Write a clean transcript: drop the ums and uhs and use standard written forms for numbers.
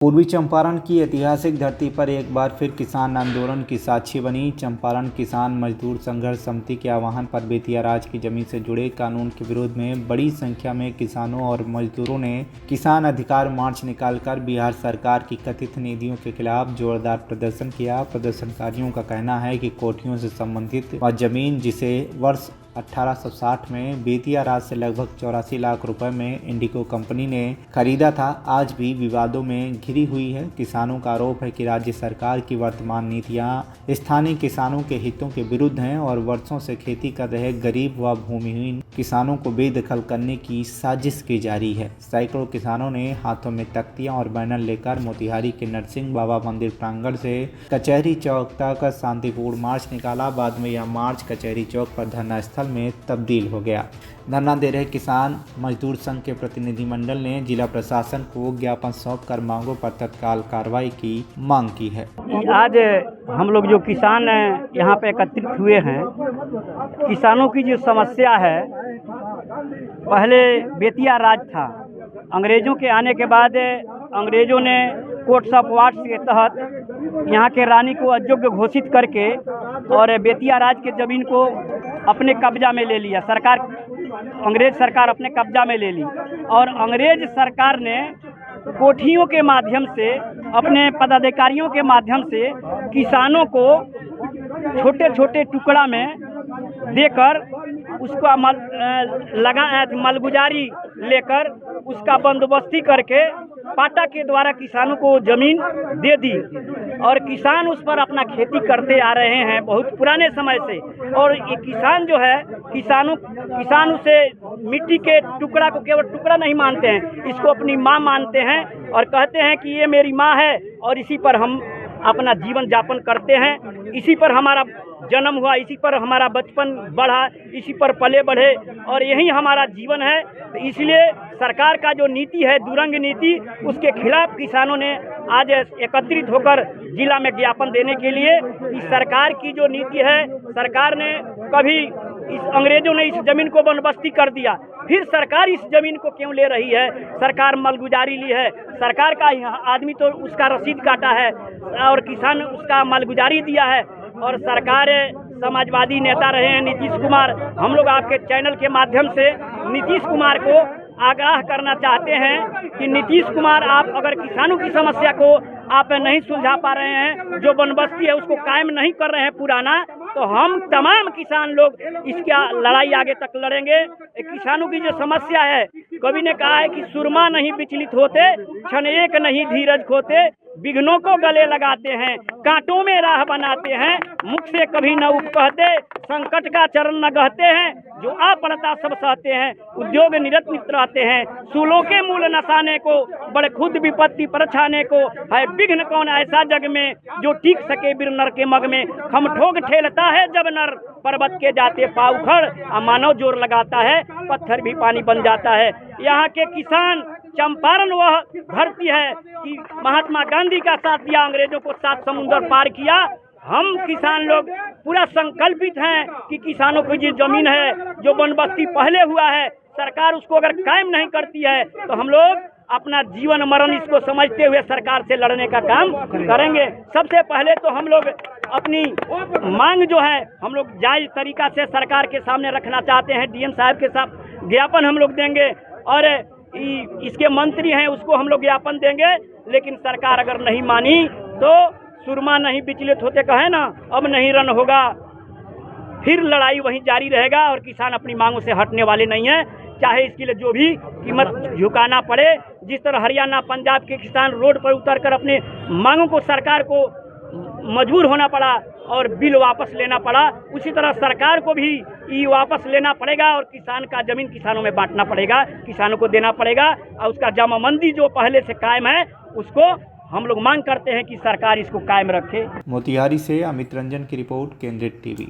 पूर्वी चंपारण की ऐतिहासिक धरती पर एक बार फिर किसान आंदोलन की साक्षी बनी। चंपारण किसान मजदूर संघर्ष समिति के आह्वान पर बेतिया राज की जमीन से जुड़े कानून के विरोध में बड़ी संख्या में किसानों और मजदूरों ने किसान अधिकार मार्च निकालकर बिहार सरकार की कथित नीतियों के खिलाफ जोरदार प्रदर्शन किया। प्रदर्शनकारियों का कहना है कि कोठियों से संबंधित वह जमीन जिसे वर्ष 1860 में बेतिया राज से लगभग 84 लाख रुपए में इंडिको कंपनी ने खरीदा था, आज भी विवादों में घिरी हुई है। किसानों का आरोप है कि राज्य सरकार की वर्तमान नीतियां स्थानीय किसानों के हितों के विरुद्ध हैं और वर्षों से खेती कर रहे गरीब व भूमिहीन किसानों को बेदखल करने की साजिश की जा रही है। सैकड़ों किसानों ने हाथों में तख्तियां और बैनर लेकर मोतिहारी के नरसिंह बाबा मंदिर प्रांगण से कचहरी चौक तक शांतिपूर्ण मार्च निकाला। बाद में यह मार्च कचहरी चौक पर धरना स्थल में तब्दील हो गया। धरना दे रहे किसान मजदूर संघ के प्रतिनिधिमंडल ने जिला प्रशासन को ज्ञापन सौंपकर मांगों पर तत्काल कार्रवाई की मांग की है। आज हम लोग जो किसान यहाँ पे एकत्रित हुए हैं, किसानों की जो समस्या है, पहले बेतिया राज था। अंग्रेज़ों के आने के बाद अंग्रेज़ों ने कोर्ट्स ऑफ वार्ड्स के तहत यहाँ के रानी को अयोग्य घोषित करके और बेतिया राज के ज़मीन को अपने कब्जा में ले लिया। अंग्रेज़ सरकार अपने कब्जा में ले ली और अंग्रेज़ सरकार ने कोठियों के माध्यम से, अपने पदाधिकारियों के माध्यम से किसानों को छोटे छोटे टुकड़ा में देकर उसका मलगुजारी लेकर उसका बंदोबस्ती करके पाटा के द्वारा किसानों को ज़मीन दे दी और किसान उस पर अपना खेती करते आ रहे हैं बहुत पुराने समय से। और ये किसान जो है, किसान उसे मिट्टी के टुकड़ा को केवल टुकड़ा नहीं मानते हैं, इसको अपनी माँ मानते हैं और कहते हैं कि ये मेरी माँ है और इसी पर हम अपना जीवन यापन करते हैं, इसी पर हमारा जन्म हुआ, इसी पर हमारा बचपन बढ़ा, इसी पर पले बढ़े और यही हमारा जीवन है। तो इसलिए सरकार का जो नीति है, दुरंग नीति, उसके खिलाफ किसानों ने आज एकत्रित होकर जिला में ज्ञापन देने के लिए इस सरकार की जो नीति है, सरकार ने कभी अंग्रेजों ने इस ज़मीन को बंदोबस्ती कर दिया, फिर सरकार इस ज़मीन को क्यों ले रही है? सरकार मलगुजारी ली है, सरकार का आदमी तो उसका रसीद काटा है और किसान उसका मलगुजारी दिया है। और सरकार समाजवादी नेता रहे हैं नीतीश कुमार। हम लोग आपके चैनल के माध्यम से नीतीश कुमार को आग्रह करना चाहते हैं कि नीतीश कुमार, आप अगर किसानों की समस्या को आप नहीं सुलझा पा रहे हैं, जो बंदोबस्ती है उसको कायम नहीं कर रहे हैं पुराना, तो हम तमाम किसान लोग इसका लड़ाई आगे तक लड़ेंगे। किसानों की जो समस्या है, कवि ने कहा है कि सुरमा नहीं विचलित होते, क्षण एक नहीं धीरज खोते, विघ्नों को गले लगाते हैं, कांटों में राह बनाते हैं, मुख से कभी न उठ कहते, संकट का चरण न गहते हैं, जो आ पड़ता सब सहते हैं, उद्योग निरत मित्र रहते हैं, सूलों के मूल नसाने को, बड़े खुद विपत्ति परछाने को, है विघ्न कौन ऐसा जग में, जो टिक सके बिर नर के मग में, खम ठोक ठेलता है जब नर, पर्वत के जाते पाउखड़, मानव जोर लगाता है, पत्थर भी पानी बन जाता है। यहाँ के किसान, चंपारण वह धरती है कि महात्मा गांधी का साथ दिया, अंग्रेजों को 7 समुंदर पार किया। हम किसान लोग पूरा संकल्पित हैं कि किसानों की जो जमीन है, जो बंदोबस्ती पहले हुआ है, सरकार उसको अगर कायम नहीं करती है तो हम लोग अपना जीवन मरण इसको समझते हुए सरकार से लड़ने का काम करेंगे। सबसे पहले तो हम लोग अपनी मांग जो है, हम लोग जायज़ तरीका से सरकार के सामने रखना चाहते हैं। डीएम साहब के साथ ज्ञापन हम लोग देंगे और इसके मंत्री हैं उसको हम लोग ज्ञापन देंगे, लेकिन सरकार अगर नहीं मानी तो सुरमा नहीं विचलित होते कहे ना, अब नहीं रन होगा, फिर लड़ाई वहीं जारी रहेगा और किसान अपनी मांगों से हटने वाले नहीं हैं, चाहे इसके लिए जो भी कीमत झुकाना पड़े। जिस तरह हरियाणा पंजाब के किसान रोड पर उतरकर अपने मांगों को सरकार को मजबूर होना पड़ा और बिल वापस लेना पड़ा, उसी तरह सरकार को भी ये वापस लेना पड़ेगा और किसान का ज़मीन किसानों में बांटना पड़ेगा, किसानों को देना पड़ेगा और उसका जमाबंदी जो पहले से कायम है उसको हम लोग मांग करते हैं कि सरकार इसको कायम रखे। मोतिहारी से अमित रंजन की रिपोर्ट, केंद्रित टीवी।